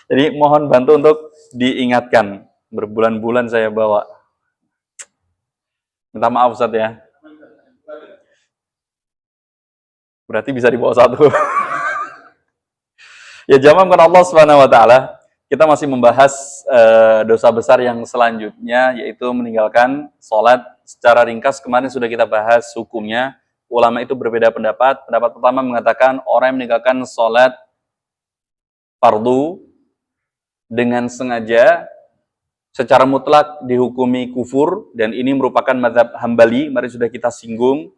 Jadi mohon bantu untuk diingatkan. Berbulan-bulan saya bawa. Minta maaf Ustaz ya. Berarti bisa dibawa satu. Ya jamaah bukan Allah Subhanahu wa taala. Kita masih membahas dosa besar yang selanjutnya, yaitu meninggalkan sholat. Secara ringkas kemarin sudah kita bahas hukumnya. Ulama itu berbeda pendapat. Pendapat pertama mengatakan orang yang meninggalkan sholat fardu dengan sengaja secara mutlak dihukumi kufur, dan ini merupakan mazhab Hambali. Mari sudah kita singgung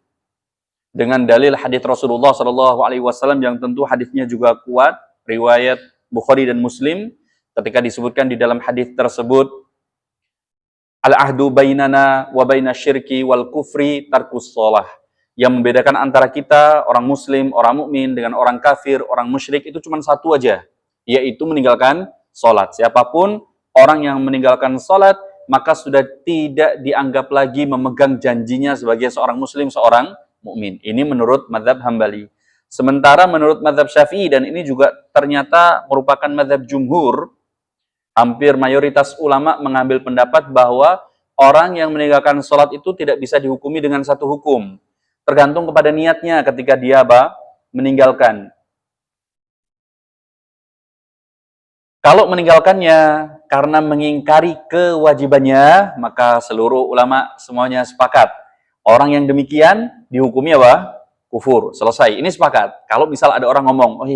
dengan dalil hadis Rasulullah SAW yang tentu hadisnya juga kuat, riwayat Bukhari dan Muslim. Ketika disebutkan di dalam hadis tersebut, al-ahdu bainana wa baina syirki wal kufri tarkus shalah. Yang membedakan antara kita, orang muslim, orang mukmin dengan orang kafir, orang musyrik itu cuma satu aja, yaitu meninggalkan salat. Siapapun orang yang meninggalkan salat, maka sudah tidak dianggap lagi memegang janjinya sebagai seorang muslim, seorang mukmin. Ini menurut mazhab Hambali. Sementara menurut mazhab Syafi'i, dan ini juga ternyata merupakan mazhab jumhur, hampir mayoritas ulama mengambil pendapat bahwa orang yang meninggalkan sholat itu tidak bisa dihukumi dengan satu hukum. Tergantung kepada niatnya ketika dia meninggalkan. Kalau meninggalkannya karena mengingkari kewajibannya, maka seluruh ulama semuanya sepakat. Orang yang demikian dihukumi apa? Kufur. Selesai. Ini sepakat. Kalau misal ada orang ngomong, oh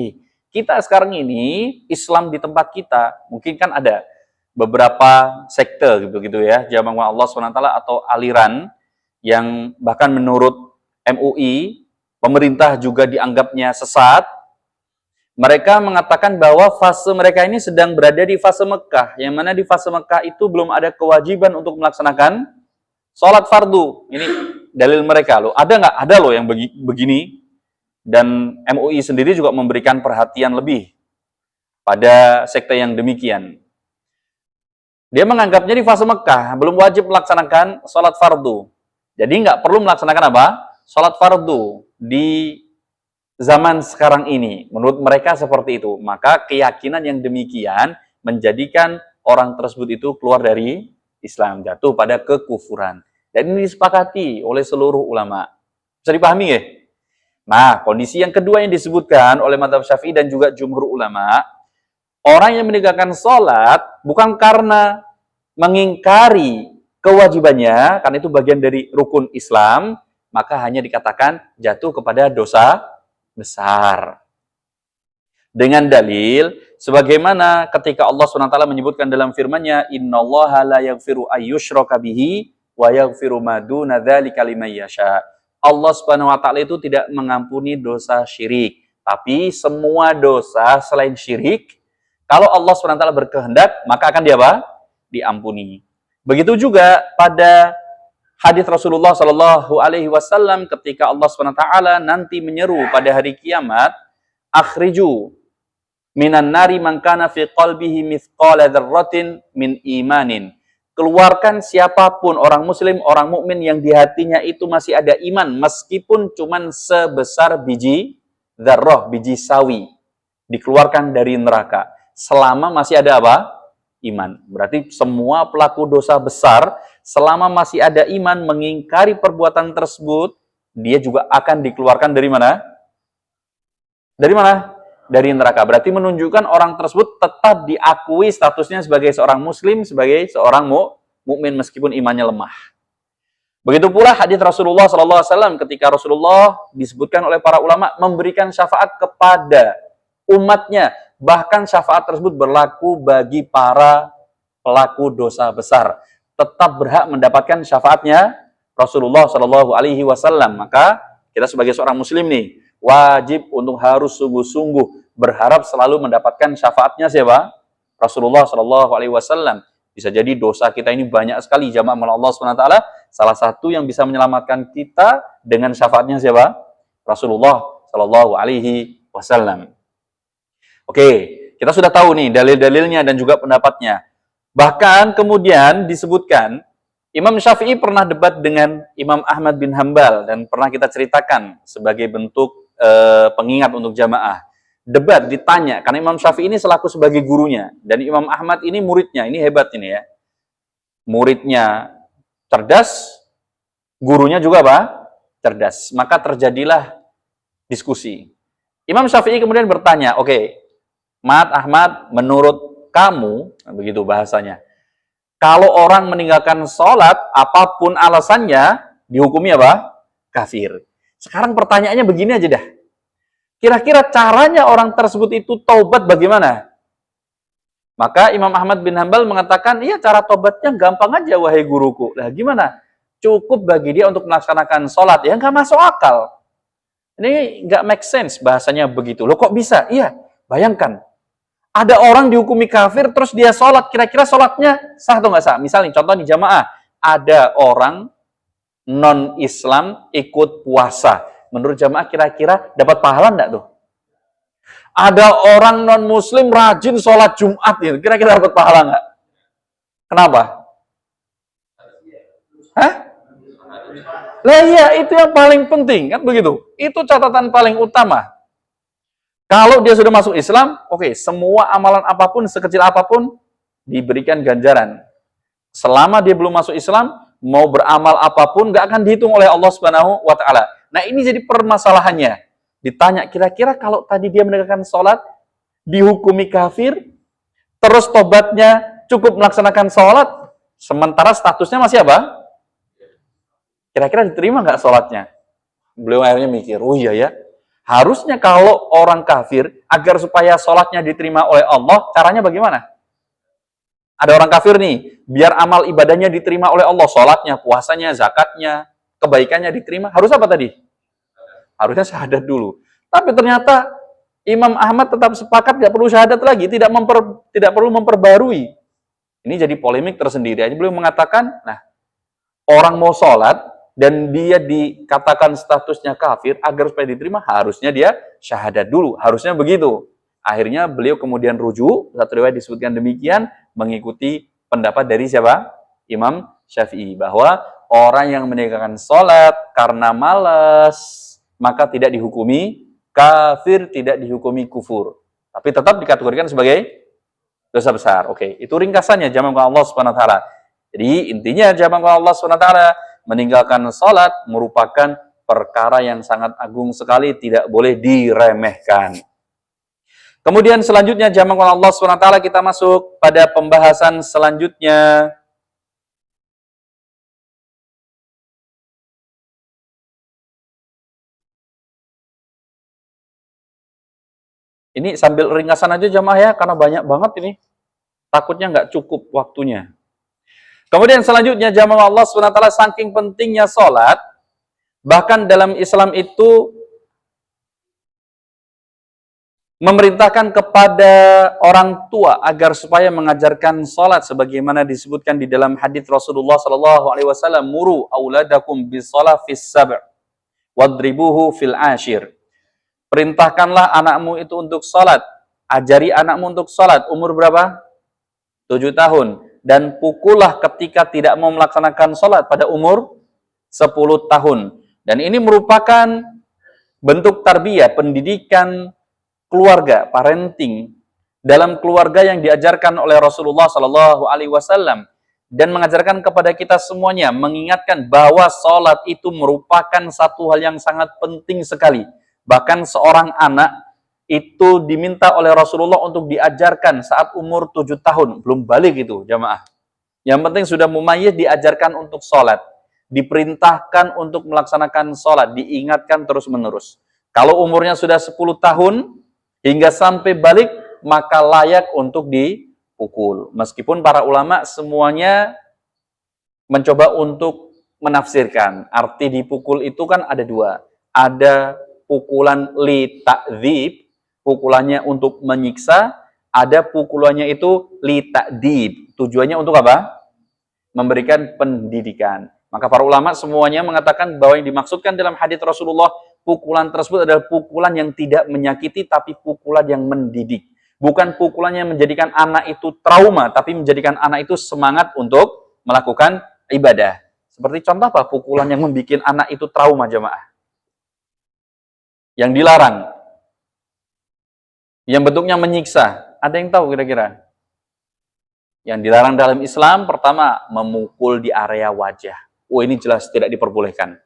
kita sekarang ini Islam di tempat kita, mungkin kan ada beberapa sekte gitu ya, jamaah Allah SWT atau aliran yang bahkan menurut MUI, pemerintah juga dianggapnya sesat. Mereka mengatakan bahwa fase mereka ini sedang berada di fase Mekah, yang mana di fase Mekah itu belum ada kewajiban untuk melaksanakan sholat fardu. Ini dalil mereka loh. Ada nggak? Ada loh yang begini. Dan MUI sendiri juga memberikan perhatian lebih pada sekte yang demikian. Dia menganggapnya di fase Mekah belum wajib melaksanakan sholat fardu. Jadi nggak perlu melaksanakan apa? Sholat fardu di zaman sekarang ini. Menurut mereka seperti itu. Maka keyakinan yang demikian menjadikan orang tersebut itu keluar dari Islam, jatuh pada kekufuran. Dan ini disepakati oleh seluruh ulama. Bisa dipahami ya? Nah, kondisi yang kedua yang disebutkan oleh mazhab Syafi'i dan juga jumhur ulama, orang yang meninggalkan sholat bukan karena mengingkari kewajibannya, karena itu bagian dari rukun Islam, maka hanya dikatakan jatuh kepada dosa besar. Dengan dalil, sebagaimana ketika Allah SWT menyebutkan dalam firman-Nya, innallaha la yaghfiru ayyushraka bihi wa yaghfiru ma duna dzalika liman yasha. Allah Subhanahu wa taala itu tidak mengampuni dosa syirik, tapi semua dosa selain syirik, kalau Allah Subhanahu wa taala berkehendak, maka akan diampuni. Begitu juga pada hadis Rasulullah sallallahu alaihi wasallam ketika Allah Subhanahu wa taala nanti menyeru pada hari kiamat, akhriju minan nari man kana fi qalbihi mithqala dzarratin min imanin. Keluarkan siapapun orang muslim, orang mukmin yang di hatinya itu masih ada iman, meskipun cuman sebesar biji dzarrah, biji sawi. Dikeluarkan dari neraka. Selama masih ada apa? Iman. Berarti semua pelaku dosa besar, selama masih ada iman mengingkari perbuatan tersebut, dia juga akan dikeluarkan dari mana? Dari mana? Dari neraka. Berarti menunjukkan orang tersebut tetap diakui statusnya sebagai seorang muslim, sebagai seorang mukmin meskipun imannya lemah. Begitu pula hadis Rasulullah SAW ketika Rasulullah disebutkan oleh para ulama memberikan syafaat kepada umatnya. Bahkan syafaat tersebut berlaku bagi para pelaku dosa besar. Tetap berhak mendapatkan syafaatnya Rasulullah SAW. Maka kita sebagai seorang muslim nih, wajib untuk harus sungguh-sungguh berharap selalu mendapatkan syafaatnya siapa? Rasulullah SAW. Bisa jadi dosa kita ini banyak sekali, jamaah Allah SWT. Salah satu yang bisa menyelamatkan kita dengan syafaatnya siapa? Rasulullah SAW. Oke, kita sudah tahu nih dalil-dalilnya dan juga pendapatnya. Bahkan kemudian disebutkan Imam Syafi'i pernah debat dengan Imam Ahmad bin Hambal dan pernah kita ceritakan sebagai bentuk pengingat untuk jamaah. debat, ditanya. Karena Imam Syafi'i ini selaku sebagai gurunya. Dan Imam Ahmad ini muridnya. Ini hebat ini ya. Muridnya cerdas, gurunya juga apa? Cerdas. Maka terjadilah diskusi. Imam Syafi'i kemudian bertanya, oke, Mat, Ahmad, menurut kamu, begitu bahasanya, kalau orang meninggalkan sholat, apapun alasannya, dihukumi apa? Kafir. Sekarang pertanyaannya begini aja dah. Kira-kira caranya orang tersebut itu taubat bagaimana? Maka Imam Ahmad bin Hanbal mengatakan, iya cara taubatnya gampang aja wahai guruku. Lah gimana? Cukup bagi dia untuk melaksanakan sholat. Ya nggak masuk akal. Ini nggak make sense bahasanya begitu. Loh kok bisa? Iya, bayangkan. Ada orang dihukumi kafir, terus dia sholat. Kira-kira sholatnya sah atau nggak sah? Misalnya, contoh di jamaah. Ada orang non-Islam ikut puasa. Menurut jamaah kira-kira dapat pahala enggak tuh? Ada orang non-muslim rajin sholat Jumat, ya. Kira-kira dapat pahala enggak? Kenapa? Hah? Lah iya, itu yang paling penting, kan begitu. Itu catatan paling utama. Kalau dia sudah masuk Islam, oke, semua amalan apapun, sekecil apapun, diberikan ganjaran. Selama dia belum masuk Islam, mau beramal apapun, nggak akan dihitung oleh Allah Subhanahu wa Ta'ala. Nah, ini jadi permasalahannya. Ditanya, kira-kira kalau tadi dia menegakkan sholat, dihukumi kafir, terus tobatnya cukup melaksanakan sholat, sementara statusnya masih apa? Kira-kira diterima nggak sholatnya? Beliau akhirnya mikir, oh iya ya, harusnya kalau orang kafir, agar supaya sholatnya diterima oleh Allah, caranya bagaimana? Ada orang kafir nih, biar amal ibadahnya diterima oleh Allah, sholatnya, puasanya, zakatnya, kebaikannya diterima, harus apa tadi? Harusnya syahadat dulu. Tapi ternyata Imam Ahmad tetap sepakat nggak perlu syahadat lagi, tidak perlu memperbarui. Ini jadi polemik tersendiri. Jadi beliau mengatakan, nah, orang mau sholat dan dia dikatakan statusnya kafir, agar supaya diterima harusnya dia syahadat dulu. Harusnya begitu. Akhirnya beliau kemudian rujuk, satu riwayat disebutkan demikian, mengikuti pendapat dari siapa? Imam Syafi'i. Bahwa orang yang meninggalkan sholat karena malas, maka tidak dihukumi kafir, tidak dihukumi kufur. Tapi tetap dikategorikan sebagai dosa besar. Oke, itu ringkasannya jamaah Allah Subhanahu wa taala. Jadi intinya jamaah Allah Subhanahu wa taala meninggalkan salat merupakan perkara yang sangat agung sekali, tidak boleh diremehkan. Kemudian selanjutnya jamaah Allah Subhanahu wa taala, kita masuk pada pembahasan selanjutnya. Ini sambil ringkasan aja jamaah ya, karena banyak banget ini. Takutnya nggak cukup waktunya. Kemudian selanjutnya jamaah Allah SWT, saking pentingnya sholat, bahkan dalam Islam itu memerintahkan kepada orang tua agar supaya mengajarkan sholat, sebagaimana disebutkan di dalam hadits Rasulullah SAW, muru auladakum bis sholat fis sab' wadribuhu fil ashir. Perintahkanlah anakmu itu untuk sholat, ajari anakmu untuk sholat. Umur berapa? 7 tahun. Dan pukullah ketika tidak mau melaksanakan sholat pada umur 10 tahun. Dan ini merupakan bentuk tarbiyah, pendidikan keluarga, parenting dalam keluarga yang diajarkan oleh Rasulullah SAW, dan mengajarkan kepada kita semuanya, mengingatkan bahwa sholat itu merupakan satu hal yang sangat penting sekali. Bahkan seorang anak itu diminta oleh Rasulullah untuk diajarkan saat umur 7 tahun. Belum balik itu, jamaah. Yang penting sudah mumayyiz, diajarkan untuk sholat. Diperintahkan untuk melaksanakan sholat. Diingatkan terus-menerus. Kalau umurnya sudah 10 tahun, hingga sampai balik, maka layak untuk dipukul. Meskipun para ulama semuanya mencoba untuk menafsirkan. Arti dipukul itu kan ada dua. Ada pukulan li ta'dzib, pukulannya untuk menyiksa, ada pukulannya itu li ta'dib. Tujuannya untuk apa? Memberikan pendidikan. Maka para ulama semuanya mengatakan bahwa yang dimaksudkan dalam hadits Rasulullah, pukulan tersebut adalah pukulan yang tidak menyakiti, tapi pukulan yang mendidik. Bukan pukulan yang menjadikan anak itu trauma, tapi menjadikan anak itu semangat untuk melakukan ibadah. Seperti contoh apa? Pukulan yang membuat anak itu trauma, jamaah. Yang dilarang. Yang bentuknya menyiksa. Ada yang tahu kira-kira? Yang dilarang dalam Islam, pertama, memukul di area wajah. Oh, ini jelas tidak diperbolehkan.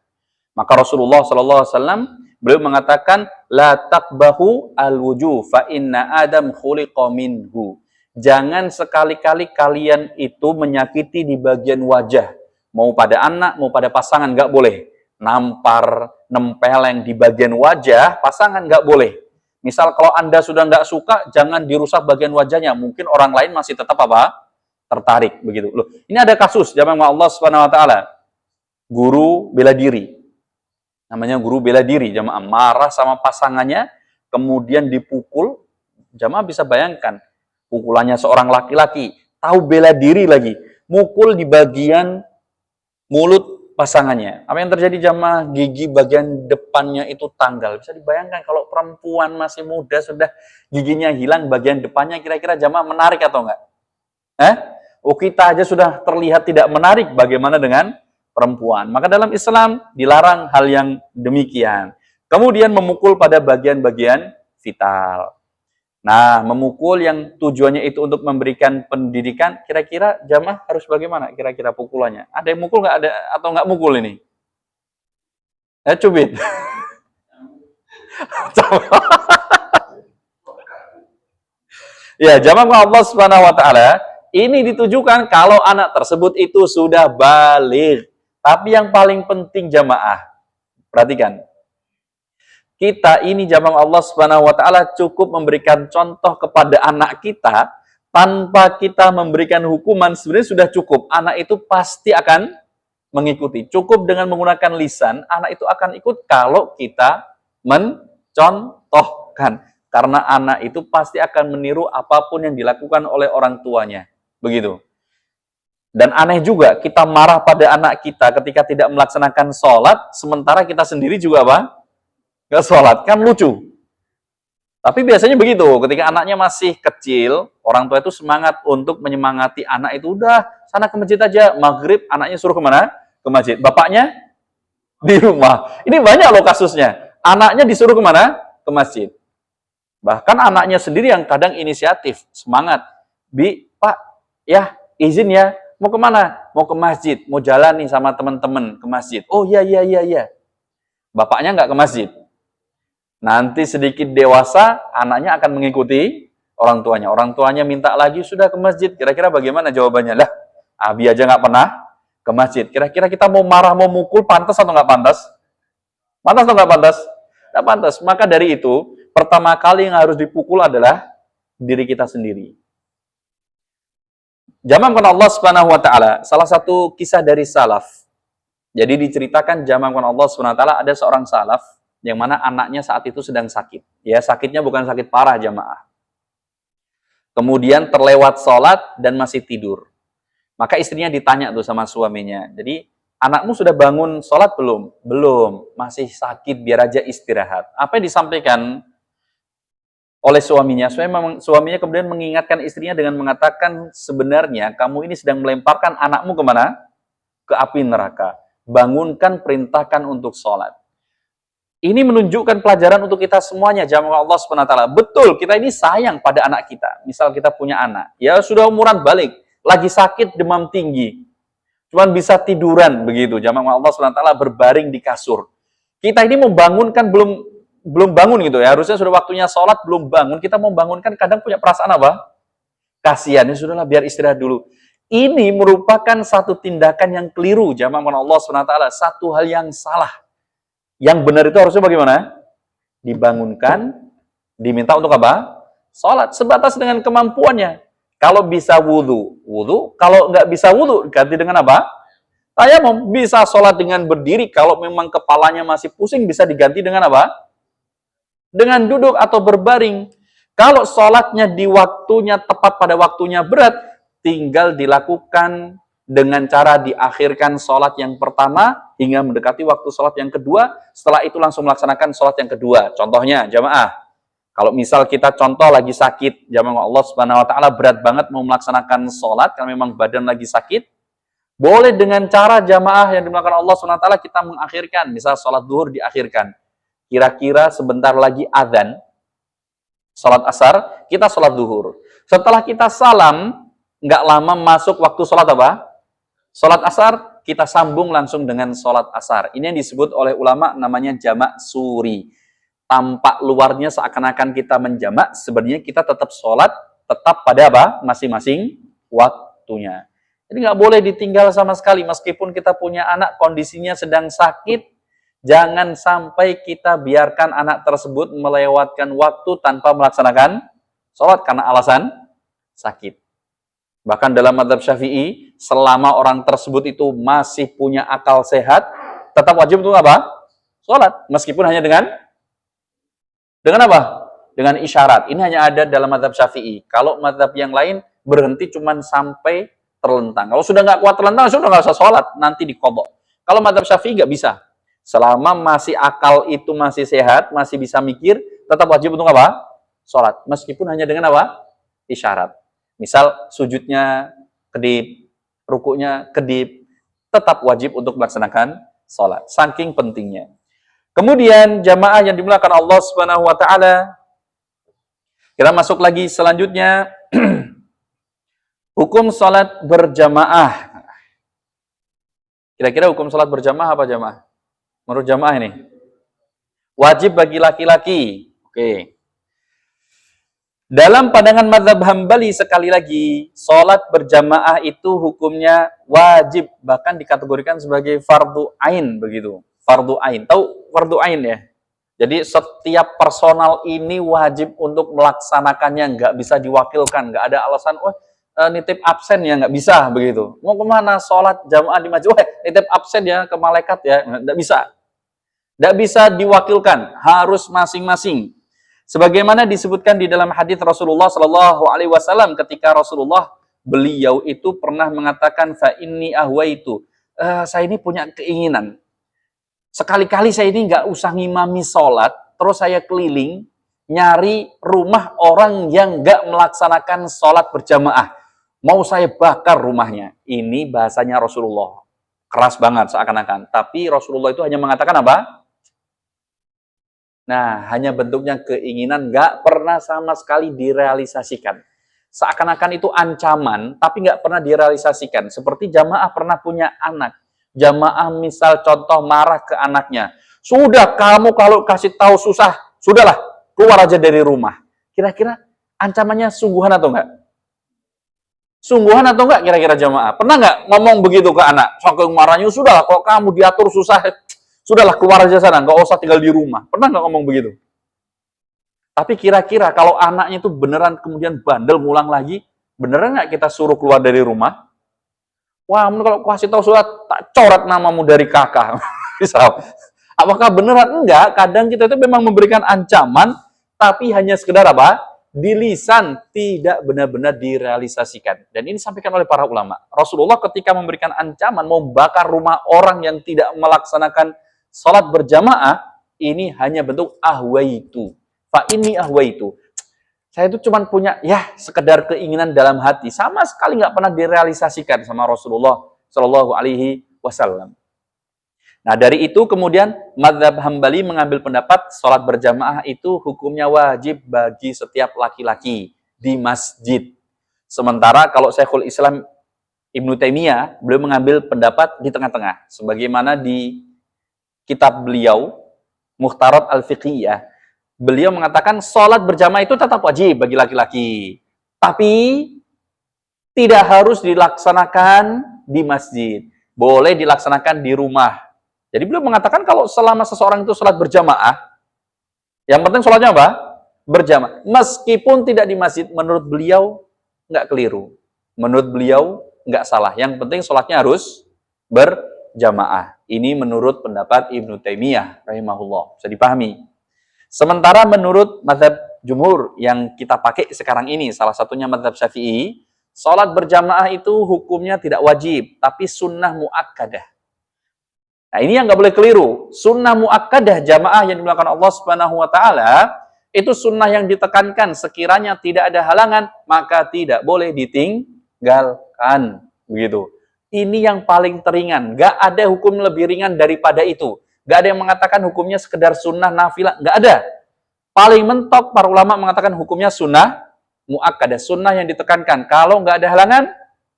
Maka Rasulullah SAW, beliau mengatakan, La taqbahu al-wujuh, fa inna Adam khuliqa minhu. Jangan sekali-kali kalian itu menyakiti di bagian wajah. Mau pada anak, mau pada pasangan, nggak boleh. Nampar, nempeleng di bagian wajah, pasangan nggak boleh. Misal kalau Anda sudah nggak suka, jangan dirusak bagian wajahnya. Mungkin orang lain masih tetap apa? Tertarik begitu. Loh, ini ada kasus zaman Allah Subhanahu wa taala. Guru bela diri. Namanya guru bela diri, jamaah marah sama pasangannya, kemudian dipukul. Jamaah bisa bayangkan, pukulannya seorang laki-laki, tahu bela diri lagi, mukul di bagian mulut pasangannya. Apa yang terjadi jamaah? Gigi bagian depannya itu tanggal. Bisa dibayangkan kalau perempuan masih muda sudah giginya hilang bagian depannya, kira-kira jamaah menarik atau enggak? Oh, kita aja sudah terlihat tidak menarik, bagaimana dengan perempuan? Maka dalam Islam dilarang hal yang demikian. Kemudian memukul pada bagian-bagian vital. Nah, memukul yang tujuannya itu untuk memberikan pendidikan, kira-kira jamaah harus bagaimana kira-kira pukulannya? Ada yang mukul nggak ada atau nggak mukul ini? Cubit. Ya, jamaah Allah Subhanahu wa taala, ini ditujukan kalau anak tersebut itu sudah baligh. Tapi yang paling penting jamaah, perhatikan. Kita ini jamaah Allah Subhanahu wa taala cukup memberikan contoh kepada anak kita tanpa kita memberikan hukuman, sebenarnya sudah cukup. Anak itu pasti akan mengikuti. Cukup dengan menggunakan lisan, anak itu akan ikut kalau kita mencontohkan. Karena anak itu pasti akan meniru apapun yang dilakukan oleh orang tuanya. Begitu. Dan aneh juga, kita marah pada anak kita ketika tidak melaksanakan sholat, sementara kita sendiri juga apa? Nggak sholat, kan lucu. Tapi biasanya begitu, ketika anaknya masih kecil, orang tua itu semangat untuk menyemangati anak itu, udah, sana ke masjid aja, maghrib, anaknya suruh kemana? Ke masjid. Bapaknya di rumah. Ini banyak loh kasusnya. Anaknya disuruh kemana? Ke masjid. Bahkan anaknya sendiri yang kadang inisiatif, semangat. Pak, ya, izin ya, mau kemana? Mau ke masjid, mau jalan nih sama teman-teman ke masjid. Oh iya. Bapaknya nggak ke masjid. Nanti sedikit dewasa, anaknya akan mengikuti orang tuanya. Orang tuanya minta lagi, sudah ke masjid. Kira-kira bagaimana jawabannya? Lah, Abi aja nggak pernah ke masjid. Kira-kira kita mau marah, mau mukul, pantas atau nggak pantas? Pantas atau nggak pantas? Nggak pantas. Maka dari itu, pertama kali yang harus dipukul adalah diri kita sendiri. Jamaah Allah Subhanahu wa taala, salah satu kisah dari salaf. Jadi diceritakan jamaah Allah Subhanahu wa taala, ada seorang salaf yang mana anaknya saat itu sedang sakit. Ya, sakitnya bukan sakit parah jamaah. Kemudian terlewat sholat dan masih tidur. Maka istrinya ditanya tuh sama suaminya. Jadi, anakmu sudah bangun sholat belum? Belum. Masih sakit, biar aja istirahat. Apa yang disampaikan oleh suaminya? Suaminya kemudian mengingatkan istrinya dengan mengatakan, sebenarnya kamu ini sedang melemparkan anakmu kemana? Ke api neraka. Bangunkan, perintahkan untuk sholat. Ini menunjukkan pelajaran untuk kita semuanya, jamaah Allah SWT. Betul, kita ini sayang pada anak kita. Misal kita punya anak, ya sudah umuran balik, lagi sakit, demam tinggi. Cuman bisa tiduran, begitu. Jamaah Allah SWT berbaring di kasur. Kita ini membangunkan, belum bangun gitu ya. Harusnya sudah waktunya sholat, belum bangun. Kita mau bangunkan, kadang punya perasaan apa? Kasihan, ya sudahlah, biar istirahat dulu. Ini merupakan satu tindakan yang keliru, jamaah Allah SWT. Satu hal yang salah. Yang benar itu harusnya bagaimana? Dibangunkan, diminta untuk apa? Sholat, sebatas dengan kemampuannya. Kalau bisa wudhu. Kalau nggak bisa wudhu, ganti dengan apa? Tayamum. Bisa sholat dengan berdiri, kalau memang kepalanya masih pusing, bisa diganti dengan apa? Dengan duduk atau berbaring. Kalau sholatnya di waktunya tepat pada waktunya berat, tinggal dilakukan dengan cara diakhirkan sholat yang pertama hingga mendekati waktu sholat yang kedua, setelah itu langsung melaksanakan sholat yang kedua. Contohnya, jamaah, kalau misal kita contoh lagi sakit, jamaah Allah Subhanahu wa taala berat banget mau melaksanakan sholat, kalau memang badan lagi sakit, boleh dengan cara jamaah yang dimelakukan Allah Subhanahu wa taala kita mengakhirkan, misal sholat duhur diakhirkan. Kira-kira sebentar lagi azan, Sholat asar, kita sholat duhur. Setelah kita salam, nggak lama masuk waktu sholat apa? Sholat asar, kita sambung langsung dengan sholat asar. Ini yang disebut oleh ulama namanya jamak suri. Tampak luarnya seakan-akan kita menjamak, sebenarnya kita tetap sholat, tetap pada apa? Masing-masing waktunya. Jadi nggak boleh ditinggal sama sekali, meskipun kita punya anak kondisinya sedang sakit, jangan sampai kita biarkan anak tersebut melewatkan waktu tanpa melaksanakan sholat karena alasan sakit. Bahkan dalam mazhab Syafi'i, selama orang tersebut itu masih punya akal sehat, tetap wajib untuk apa? Sholat, meskipun hanya dengan apa? Dengan isyarat. Ini hanya ada dalam mazhab Syafi'i. Kalau mazhab yang lain berhenti cuman sampai terlentang. Kalau sudah nggak kuat terlentang, sudah nggak usah sholat, nanti dikodok. Kalau mazhab Syafi'i nggak bisa. Selama masih akal itu masih sehat, masih bisa mikir, tetap wajib untuk apa? Sholat. Meskipun hanya dengan apa? Isyarat. Misal sujudnya kedip, rukuknya kedip, tetap wajib untuk melaksanakan sholat. Saking pentingnya. Kemudian jamaah yang dimuliakan Allah Subhanahu wa taala, kita masuk lagi selanjutnya hukum salat berjamaah. Kira-kira hukum salat berjamaah apa jamaah? Menurut jamaah ini wajib bagi laki-laki. Oke. Dalam pandangan mazhab Hambali sekali lagi, salat berjamaah itu hukumnya wajib, bahkan dikategorikan sebagai fardu ain begitu. Fardu ain. Tahu fardu ain ya? Jadi setiap personal ini wajib untuk melaksanakannya, nggak bisa diwakilkan, nggak ada alasan, nitip absen ya, nggak bisa begitu. Mau kemana sholat jamaah di masjid, nitip absen ya ke malaikat ya, nggak bisa. Nggak bisa diwakilkan, harus masing-masing. Sebagaimana disebutkan di dalam hadis Rasulullah Shallallahu Alaihi Wasallam ketika Rasulullah beliau itu pernah mengatakan fa inni ahwaitu, saya ini punya keinginan. Sekali-kali saya ini nggak usah ngimami sholat, terus saya keliling, nyari rumah orang yang nggak melaksanakan sholat berjamaah. Mau saya bakar rumahnya. Ini bahasanya Rasulullah. Keras banget seakan-akan. Tapi Rasulullah itu hanya mengatakan apa? Nah, hanya bentuknya keinginan, nggak pernah sama sekali direalisasikan. Seakan-akan itu ancaman, tapi nggak pernah direalisasikan. Seperti jamaah pernah punya anak. Jamaah misal contoh marah ke anaknya. Sudah, kamu kalau kasih tahu susah, sudahlah, keluar aja dari rumah. Kira-kira ancamannya sungguhan atau enggak? Sungguhan atau enggak kira-kira jamaah? Pernah enggak ngomong begitu ke anak? Saking marahnya, sudahlah, kalau kamu diatur susah, sudahlah, keluar aja sana, nggak usah tinggal di rumah. Pernah nggak ngomong begitu? Tapi kira-kira kalau anaknya itu beneran kemudian bandel ngulang lagi, beneran nggak kita suruh keluar dari rumah? Wah, kalau kasih tahu surat, tak coret namamu dari kakak. Misal, apakah beneran? Enggak. Kadang kita itu memang memberikan ancaman, tapi hanya sekedar apa? Di lisan, tidak benar-benar direalisasikan. Dan ini disampaikan oleh para ulama. Rasulullah ketika memberikan ancaman, mau bakar rumah orang yang tidak melaksanakan sholat berjamaah, ini hanya bentuk ahwaitu. Fa ini ahwaitu. Saya itu cuma punya sekedar keinginan dalam hati, sama sekali nggak pernah direalisasikan sama Rasulullah Shallallahu Alaihi Wasallam. Nah dari itu kemudian mazhab Hambali mengambil pendapat sholat berjamaah itu hukumnya wajib bagi setiap laki-laki di masjid. Sementara kalau Syekhul Islam Ibnu Taimiyah beliau mengambil pendapat di tengah-tengah, sebagaimana di kitab beliau Mukhtarat Al-Fiqhiyah. Beliau mengatakan sholat berjamaah itu tetap wajib bagi laki-laki. Tapi tidak harus dilaksanakan di masjid. Boleh dilaksanakan di rumah. Jadi beliau mengatakan kalau selama seseorang itu sholat berjamaah, yang penting sholatnya apa? Berjamaah. Meskipun tidak di masjid, menurut beliau nggak keliru. Menurut beliau nggak salah. Yang penting sholatnya harus berjamaah. Ini menurut pendapat Ibnu Taimiyah rahimahullah. Bisa dipahami. Sementara menurut mazhab jumhur yang kita pakai sekarang ini, salah satunya mazhab Syafi'i, sholat berjamaah itu hukumnya tidak wajib, tapi sunnah muakkadah. Nah ini yang nggak boleh keliru. Sunnah muakkadah jamaah yang dimulakan Allah Subhanahu Wa Taala itu sunnah yang ditekankan. Sekiranya tidak ada halangan, maka tidak boleh ditinggalkan. Begitu. Ini yang paling teringan. Nggak ada hukum lebih ringan daripada itu. Nggak ada yang mengatakan hukumnya sekedar sunnah nafilah. Nggak ada. paling mentok para ulama mengatakan hukumnya sunnah muakkadah, sunnah yang ditekankan. Kalau nggak ada halangan,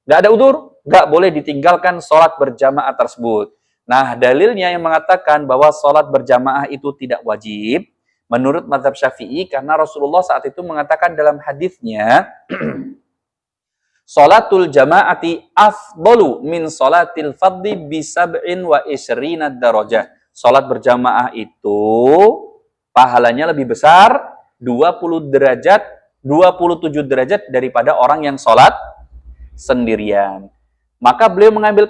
nggak ada udzur, nggak boleh ditinggalkan sholat berjamaah tersebut. Nah, dalilnya yang mengatakan bahwa sholat berjamaah itu tidak wajib, menurut mazhab Syafi'i, karena Rasulullah saat itu mengatakan dalam hadisnya, sholatul jama'ati afdalu min sholatil fadli bisab'in wa isrina darajah. Sholat berjamaah itu pahalanya lebih besar 20 derajat, 27 derajat daripada orang yang sholat sendirian. Maka beliau mengambil